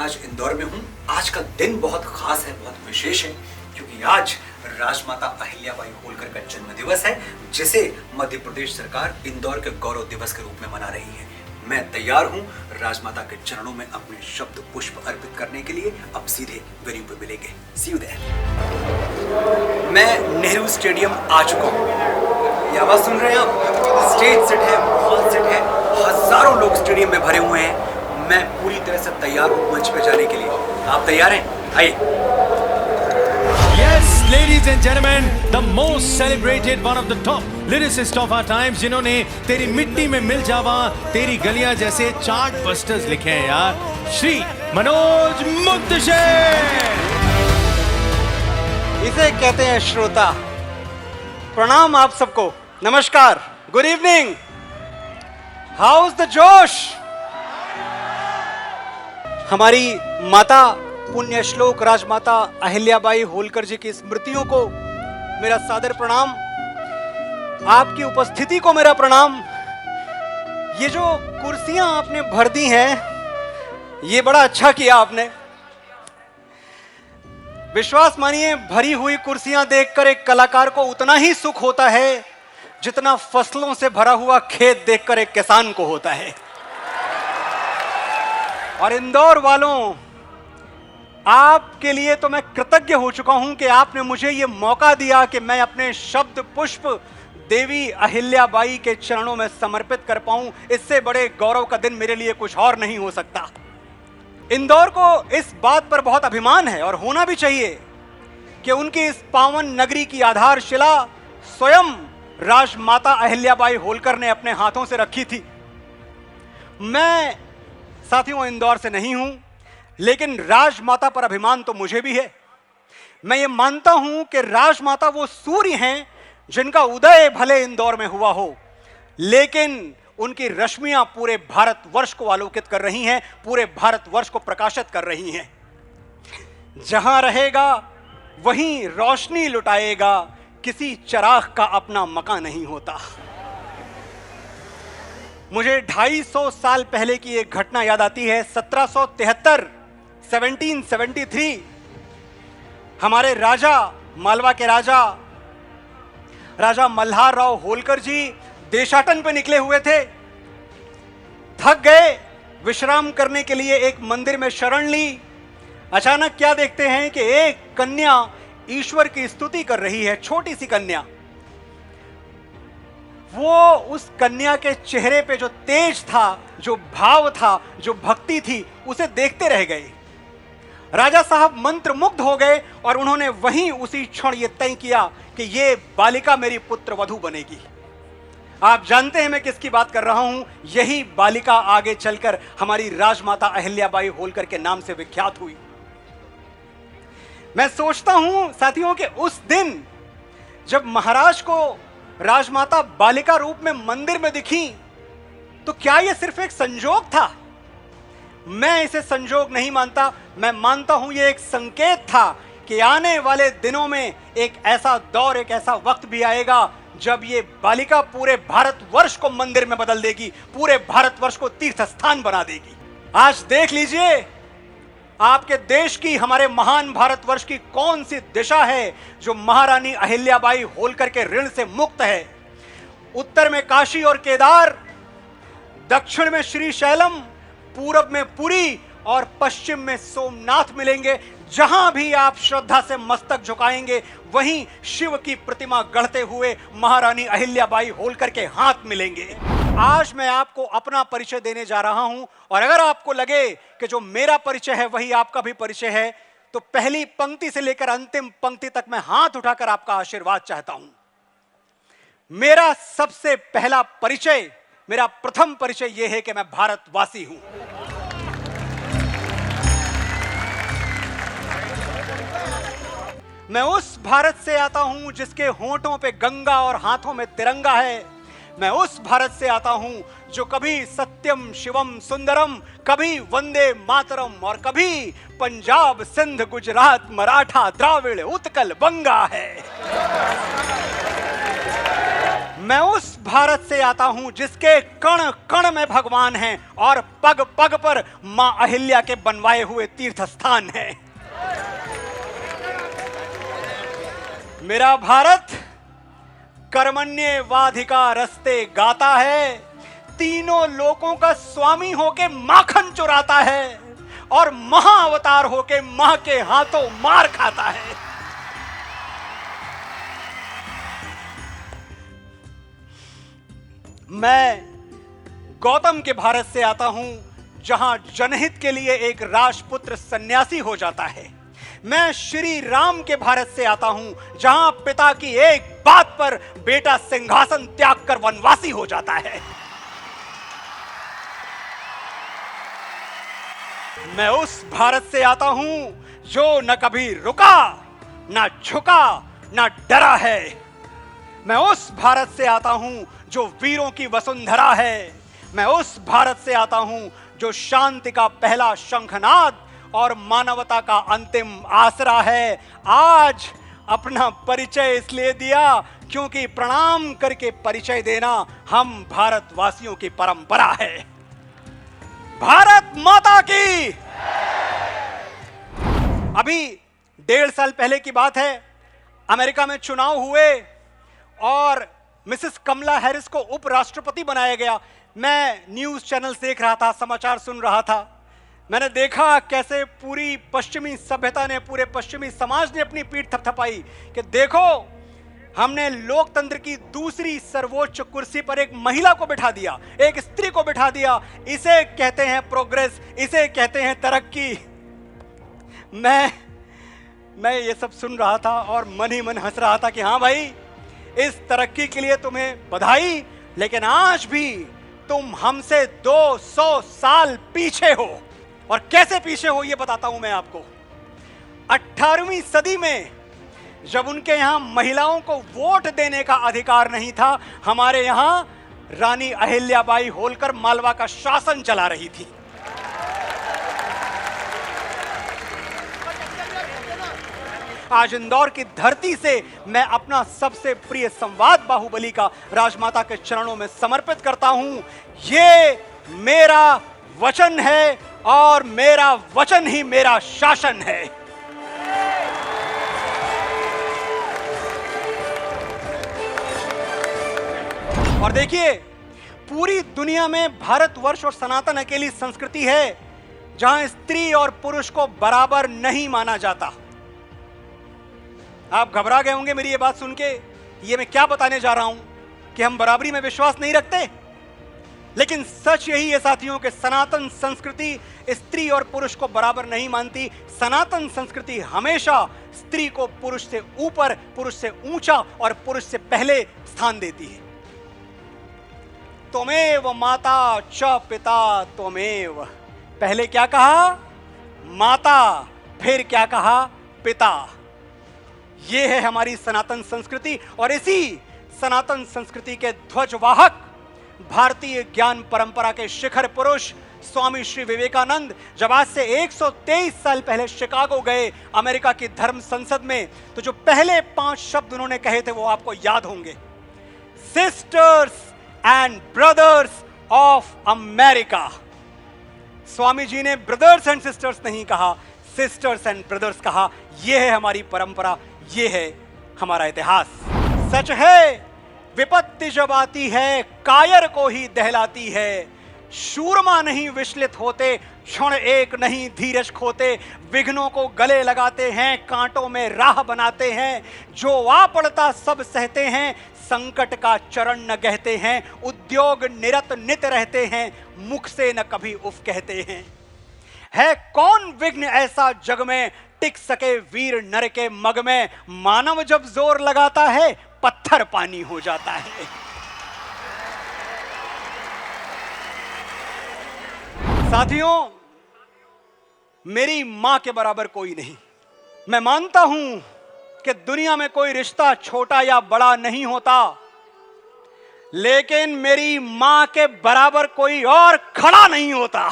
आज इंदौर में हूँ। आज का दिन बहुत खास है, बहुत विशेष है, क्योंकि आज राजमाता अहिल्याबाई होलकर का जन्म दिवस है, जिसे मध्य प्रदेश सरकार इंदौर के गौरव दिवस के रूप में मना रही है। मैं तैयार हूँ राजमाता के चरणों में अपने शब्द पुष्प अर्पित करने के लिए। अब सीधे वेन्यू पे मिलेंगे। सी यू देयर। मैं नेहरू स्टेडियम आ चुका हूँ। ये आवाज सुन रहे हैं आप? स्टेज सेट है, हॉल सेट है, हजारों लोग स्टेडियम में भरे हुए हैं। मैं पूरी तरह से तैयार हूँ मंच पे जाने के लिए। आप तैयार हैं? आइए। Yes, ladies and gentlemen, the most celebrated, one of the top lyricists of our times, जिन्होंने तेरी मिट्टी में मिल जावा, तेरी गलियां जैसे चार्ट बस्टर्स लिखे हैं यार, श्री मनोज मुंतशिर। इसे कहते हैं श्रोता। प्रणाम आप सबको, नमस्कार, गुड इवनिंग। हाउस द जोश। हमारी माता पुण्य श्लोक राजमाता अहिल्याबाई होलकर जी की स्मृतियों को मेरा सादर प्रणाम। आपकी उपस्थिति को मेरा प्रणाम। ये जो कुर्सियां आपने भर दी हैं, ये बड़ा अच्छा किया आपने। विश्वास मानिए, भरी हुई कुर्सियां देखकर एक कलाकार को उतना ही सुख होता है जितना फसलों से भरा हुआ खेत देखकर एक किसान को होता है। और इंदौर वालों, आपके लिए तो मैं कृतज्ञ हो चुका हूं कि आपने मुझे यह मौका दिया कि मैं अपने शब्द पुष्प देवी अहिल्याबाई के चरणों में समर्पित कर पाऊं। इससे बड़े गौरव का दिन मेरे लिए कुछ और नहीं हो सकता। इंदौर को इस बात पर बहुत अभिमान है, और होना भी चाहिए, कि उनकी इस पावन नगरी की आधारशिला स्वयं राजमाता अहिल्याबाई होलकर ने अपने हाथों से रखी थी। मैं साथियों इंदौर से नहीं हूं, लेकिन राजमाता पर अभिमान तो मुझे भी है। मैं ये मानता हूं कि राजमाता वो सूर्य हैं जिनका उदय भले इंदौर में हुआ हो, लेकिन उनकी रश्मियां पूरे भारतवर्ष को आलोकित कर रही हैं, पूरे भारतवर्ष को प्रकाशित कर रही हैं। जहां रहेगा वहीं रोशनी लुटाएगा, किसी चिराग का अपना मकान नहीं होता। मुझे 250 साल पहले की एक घटना याद आती है। 1773 हमारे राजा, मालवा के राजा मल्हार राव होलकर जी देशाटन पे निकले हुए थे। थक गए, विश्राम करने के लिए एक मंदिर में शरण ली। अचानक क्या देखते हैं कि एक कन्या ईश्वर की स्तुति कर रही है, छोटी सी कन्या। वो उस कन्या के चेहरे पे जो तेज था, जो भाव था, जो भक्ति थी, उसे देखते रह गए। राजा साहब मंत्र मुग्ध हो गए और उन्होंने वहीं उसी क्षण ये तय किया कि ये बालिका मेरी पुत्र वधू बनेगी। आप जानते हैं मैं किसकी बात कर रहा हूं। यही बालिका आगे चलकर हमारी राजमाता अहिल्याबाई होलकर के नाम से विख्यात हुई। मैं सोचता हूं साथियों कि उस दिन जब महाराज को राजमाता बालिका रूप में मंदिर में दिखी, तो क्या यह सिर्फ एक संजोग था? मैं इसे संजोग नहीं मानता। मैं मानता हूं यह एक संकेत था कि आने वाले दिनों में एक ऐसा दौर, एक ऐसा वक्त भी आएगा जब यह बालिका पूरे भारतवर्ष को मंदिर में बदल देगी, पूरे भारतवर्ष को तीर्थ स्थान बना देगी। आज देख लीजिए, आपके देश की, हमारे महान भारतवर्ष की कौन सी दिशा है जो महारानी अहिल्याबाई होलकर के ऋण से मुक्त है। उत्तर में काशी और केदार, दक्षिण में श्रीशैलम, पूरब में पुरी और पश्चिम में सोमनाथ मिलेंगे। जहां भी आप श्रद्धा से मस्तक झुकाएंगे, वहीं शिव की प्रतिमा गढ़ते हुए महारानी अहिल्याबाई होलकर के हाथ मिलेंगे। आज मैं आपको अपना परिचय देने जा रहा हूं, और अगर आपको लगे कि जो मेरा परिचय है वही आपका भी परिचय है, तो पहली पंक्ति से लेकर अंतिम पंक्ति तक मैं हाथ उठाकर आपका आशीर्वाद चाहता हूं। मेरा सबसे पहला परिचय, मेरा प्रथम परिचय यह है कि मैं भारतवासी हूं। मैं उस भारत से आता हूं जिसके होंठों पे गंगा और हाथों में तिरंगा है। मैं उस भारत से आता हूं जो कभी सत्यम शिवम सुंदरम, कभी वंदे मातरम और कभी पंजाब सिंध गुजरात मराठा द्राविड़ उत्कल बंगा है। मैं उस भारत से आता हूं जिसके कण कण में भगवान हैं और पग पग पर मां अहिल्या के बनवाए हुए तीर्थ स्थान हैं। मेरा भारत कर्मण्येवाधिकार रस्ते गाता है, तीनों लोकों का स्वामी होके माखन चुराता है और महाअवतार होके मां के हाथों मार खाता है। मैं गौतम के भारत से आता हूं जहां जनहित के लिए एक राजपुत्र सन्यासी हो जाता है। मैं श्री राम के भारत से आता हूं जहां पिता की एक बात पर बेटा सिंहासन त्याग कर वनवासी हो जाता है। मैं उस भारत से आता हूं जो न कभी रुका, न झुका, न डरा है। मैं उस भारत से आता हूं जो वीरों की वसुंधरा है। मैं उस भारत से आता हूं जो शांति का पहला शंखनाद और मानवता का अंतिम आसरा है। आज अपना परिचय इसलिए दिया क्योंकि प्रणाम करके परिचय देना हम भारतवासियों की परंपरा है। भारत माता की। अभी 1.5 साल पहले की बात है, अमेरिका में चुनाव हुए और मिसेस कमला हैरिस को उपराष्ट्रपति बनाया गया। मैं न्यूज चैनल देख रहा था, समाचार सुन रहा था। मैंने देखा कैसे पूरी पश्चिमी सभ्यता ने, पूरे पश्चिमी समाज ने अपनी पीठ थपथपाई कि देखो, हमने लोकतंत्र की दूसरी सर्वोच्च कुर्सी पर एक महिला को बिठा दिया, एक स्त्री को बिठा दिया। इसे कहते हैं प्रोग्रेस, इसे कहते हैं तरक्की। मैं ये सब सुन रहा था और मन ही मन हंस रहा था कि हाँ भाई, इस तरक्की के लिए तुम्हें बधाई, लेकिन आज भी तुम हमसे 200 साल पीछे हो। और कैसे पीछे हो ये बताता हूं मैं आपको। 18वीं सदी में जब उनके यहां महिलाओं को वोट देने का अधिकार नहीं था, हमारे यहां रानी अहिल्याबाई होलकर मालवा का शासन चला रही थी। आज इंदौर की धरती से मैं अपना सबसे प्रिय संवाद बाहुबली का राजमाता के चरणों में समर्पित करता हूं। ये मेरा वचन है और मेरा वचन ही मेरा शासन है। और देखिए, पूरी दुनिया में भारतवर्ष और सनातन अकेली संस्कृति है जहां स्त्री और पुरुष को बराबर नहीं माना जाता। आप घबरा गए होंगे मेरी ये बात सुन के, ये मैं क्या बताने जा रहा हूं कि हम बराबरी में विश्वास नहीं रखते। लेकिन सच यही है साथियों कि सनातन संस्कृति स्त्री और पुरुष को बराबर नहीं मानती। सनातन संस्कृति हमेशा स्त्री को पुरुष से ऊपर, पुरुष से ऊंचा और पुरुष से पहले स्थान देती है। त्वमेव माता च पिता त्वमेव। पहले क्या कहा? माता, फिर क्या कहा? पिता। यह है हमारी सनातन संस्कृति। और इसी सनातन संस्कृति के ध्वजवाहक भारतीय ज्ञान परंपरा के शिखर पुरुष स्वामी श्री विवेकानंद जब आज से 123 साल पहले शिकागो गए अमेरिका की धर्म संसद में, तो जो पहले 5 शब्द उन्होंने कहे थे वो आपको याद होंगे। Sisters and brothers of America. Swami ji ने ब्रदर्स एंड सिस्टर्स नहीं कहा, सिस्टर्स एंड ब्रदर्स कहा। यह है हमारी परंपरा, यह है हमारा इतिहास। सच है, विपत्ति जब आती है कायर को ही दहलाती है। शूरमा नहीं विचलित होते, क्षण एक नहीं धीरज खोते। विघ्नों को गले लगाते हैं, कांटों में राह बनाते हैं। जो आ पड़ता सब सहते हैं, संकट का चरण न गहते हैं। उद्योग निरत नित रहते हैं, मुख से न कभी उफ कहते हैं। है कौन विघ्न ऐसा जग में, टिक सके वीर नर के मग में। मानव जब जोर लगाता है, पत्थर पानी हो जाता है। साथियों, मेरी मां के बराबर कोई नहीं। मैं मानता हूं कि दुनिया में कोई रिश्ता छोटा या बड़ा नहीं होता, लेकिन मेरी मां के बराबर कोई और खड़ा नहीं होता।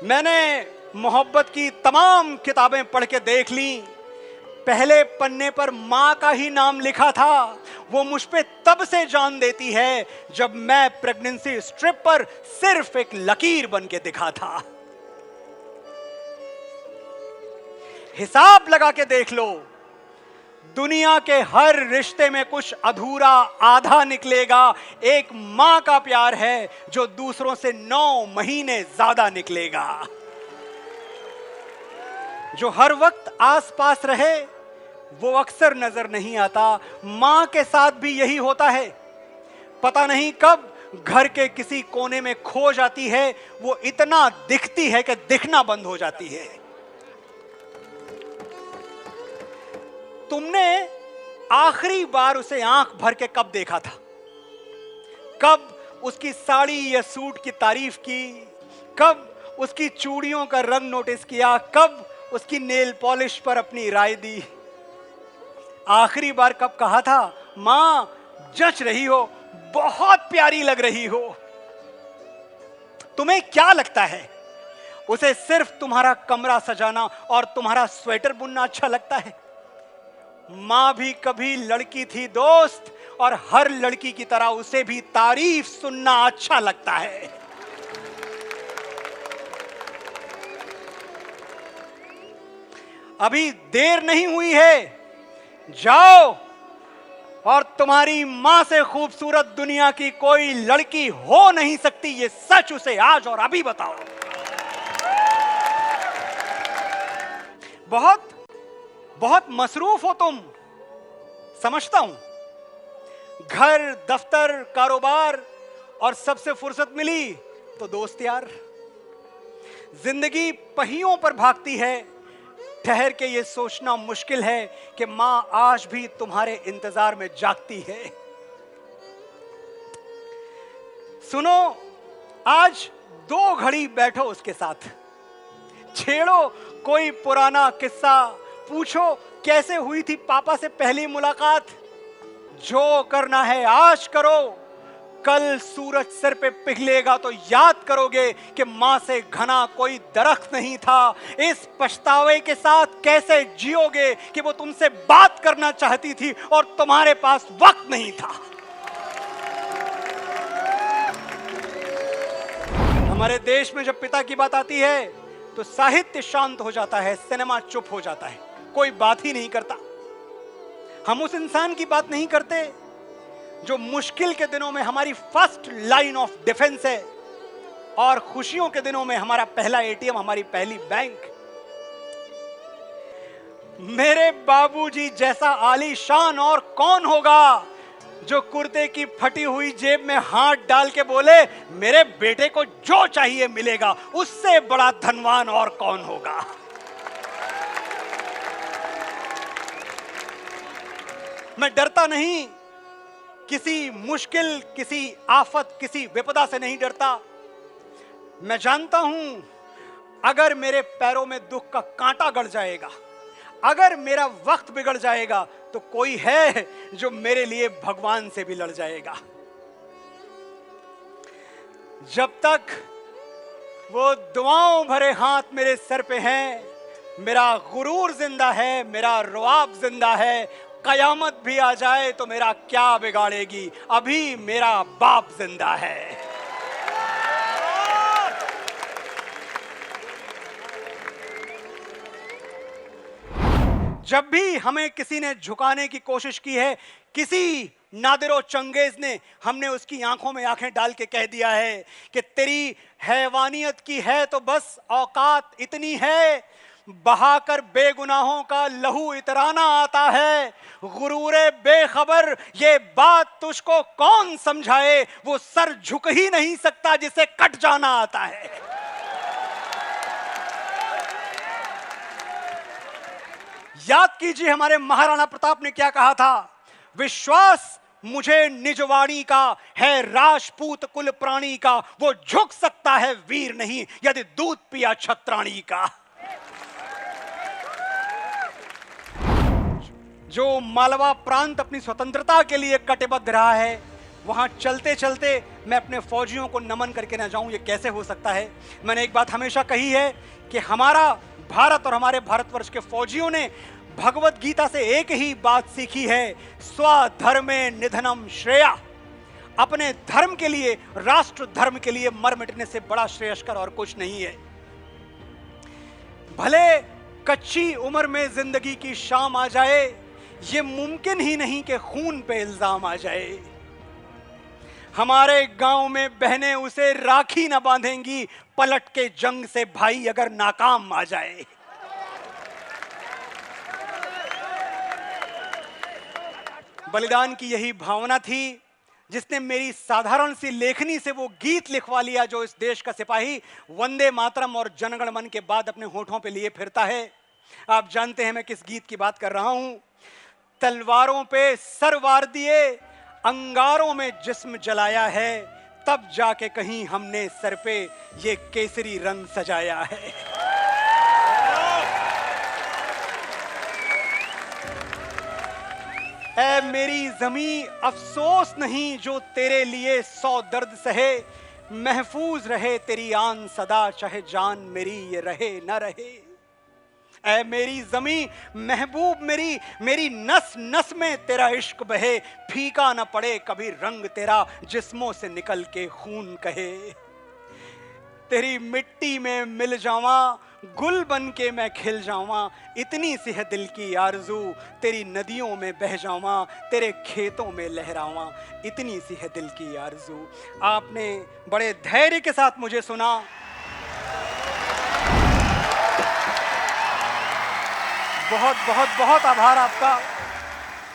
मैंने मोहब्बत की तमाम किताबें पढ़ के देख ली, पहले पन्ने पर मां का ही नाम लिखा था, वो मुझ पे तब से जान देती है जब मैं प्रेगनेंसी स्ट्रिप पर सिर्फ एक लकीर बन के दिखा था। हिसाब लगा के देख लो, दुनिया के हर रिश्ते में कुछ अधूरा आधा निकलेगा। एक मां का प्यार है जो दूसरों से 9 महीने ज्यादा निकलेगा। जो हर वक्त आसपास रहे वो अक्सर नजर नहीं आता। मां के साथ भी यही होता है। पता नहीं कब घर के किसी कोने में खो जाती है, वो इतना दिखती है कि दिखना बंद हो जाती है। तुमने आखिरी बार उसे आंख भर के कब देखा था? कब उसकी साड़ी या सूट की तारीफ की? कब उसकी चूड़ियों का रंग नोटिस किया? कब उसकी नेल पॉलिश पर अपनी राय दी? आखिरी बार कब कहा था, मां जच रही हो, बहुत प्यारी लग रही हो? तुम्हें क्या लगता है, उसे सिर्फ तुम्हारा कमरा सजाना और तुम्हारा स्वेटर बुनना अच्छा लगता है? मां भी कभी लड़की थी दोस्त, और हर लड़की की तरह उसे भी तारीफ सुनना अच्छा लगता है। अभी देर नहीं हुई है, जाओ और तुम्हारी मां से खूबसूरत दुनिया की कोई लड़की हो नहीं सकती, ये सच उसे आज और अभी बताओ। बहुत बहुत मसरूफ हो तुम, समझता हूं। घर, दफ्तर, कारोबार और सबसे फुर्सत मिली तो दोस्त यार। जिंदगी पहियों पर भागती है। ठहर के ये सोचना मुश्किल है कि मां आज भी तुम्हारे इंतजार में जागती है। सुनो, आज 2 घड़ी बैठो उसके साथ, छेड़ो कोई पुराना किस्सा, पूछो कैसे हुई थी पापा से पहली मुलाकात। जो करना है आज करो, कल सूरज सिर पे पिघलेगा तो याद करोगे कि मां से घना कोई दरख्त नहीं था। इस पछतावे के साथ कैसे जियोगे कि वो तुमसे बात करना चाहती थी और तुम्हारे पास वक्त नहीं था। हमारे देश में जब पिता की बात आती है तो साहित्य शांत हो जाता है, सिनेमा चुप हो जाता है, कोई बात ही नहीं करता। हम उस इंसान की बात नहीं करते जो मुश्किल के दिनों में हमारी फर्स्ट लाइन ऑफ डिफेंस है और खुशियों के दिनों में हमारा पहला एटीएम, हमारी पहली बैंक। मेरे बाबूजी जैसा आलीशान और कौन होगा जो कुर्ते की फटी हुई जेब में हाथ डाल के बोले, मेरे बेटे को जो चाहिए मिलेगा। उससे बड़ा धनवान और कौन होगा। मैं डरता नहीं, किसी मुश्किल, किसी आफत, किसी विपदा से नहीं डरता। मैं जानता हूं अगर मेरे पैरों में दुख का कांटा गड़ जाएगा, अगर मेरा वक्त बिगड़ जाएगा, तो कोई है जो मेरे लिए भगवान से भी लड़ जाएगा। जब तक वो दुआओं भरे हाथ मेरे सर पे हैं, मेरा गुरूर जिंदा है, मेरा रुआब जिंदा है। कयामत भी आ जाए तो मेरा क्या बिगाड़ेगी, अभी मेरा बाप जिंदा है। जब भी हमें किसी ने झुकाने की कोशिश की है, किसी नादिरो चंगेज ने, हमने उसकी आंखों में आंखें डाल के कह दिया है कि तेरी हैवानियत की है तो बस औकात इतनी है, बहाकर बेगुनाहों का लहू इतराना आता है। गुरूरे बेखबर ये बात तुझको कौन समझाए, वो सर झुक ही नहीं सकता जिसे कट जाना आता है। याद कीजिए हमारे महाराणा प्रताप ने क्या कहा था, विश्वास मुझे निजवाणी का है राजपूत कुल प्राणी का, वो झुक सकता है वीर नहीं यदि दूध पिया छत्राणी का। जो मालवा प्रांत अपनी स्वतंत्रता के लिए कटिबद्ध रहा है, वहां चलते चलते मैं अपने फौजियों को नमन करके ना जाऊं, ये कैसे हो सकता है। मैंने एक बात हमेशा कही है कि हमारा भारत और हमारे भारतवर्ष के फौजियों ने भगवत गीता से एक ही बात सीखी है, स्वधर्मे निधनम श्रेया। अपने धर्म के लिए, राष्ट्र धर्म के लिए मर मिटने से बड़ा श्रेयस्कर और कुछ नहीं है। भले कच्ची उम्र में जिंदगी की शाम आ जाए, ये मुमकिन ही नहीं कि खून पे इल्जाम आ जाए। हमारे गांव में बहनें उसे राखी ना बांधेंगी, पलट के जंग से भाई अगर नाकाम आ जाए। बलिदान की यही भावना थी जिसने मेरी साधारण सी लेखनी से वो गीत लिखवा लिया जो इस देश का सिपाही वंदे मातरम और जनगण मन के बाद अपने होठों पे लिए फिरता है। आप जानते हैं मैं किस गीत की बात कर रहा हूं। तलवारों पे सर वार दिए, अंगारों में जिस्म जलाया है, तब जाके कहीं हमने सर पे ये केसरी रंग सजाया है। ऐ मेरी जमी अफसोस नहीं जो तेरे लिए 100 दर्द सहे, महफूज रहे तेरी आन सदा चाहे जान मेरी ये रहे न रहे। ऐ मेरी जमी महबूब मेरी नस नस में तेरा इश्क बहे, फीका न पड़े कभी रंग तेरा जिस्मों से निकल के खून कहे। तेरी मिट्टी में मिल जावा, गुल बन के मैं खिल जावा, इतनी सी है दिल की आरज़ू, तेरी नदियों में बह जावा, तेरे खेतों में लहरावा, इतनी सी है दिल की आरज़ू। आपने बड़े धैर्य के साथ मुझे सुना। बहुत बहुत बहुत आभार आपका।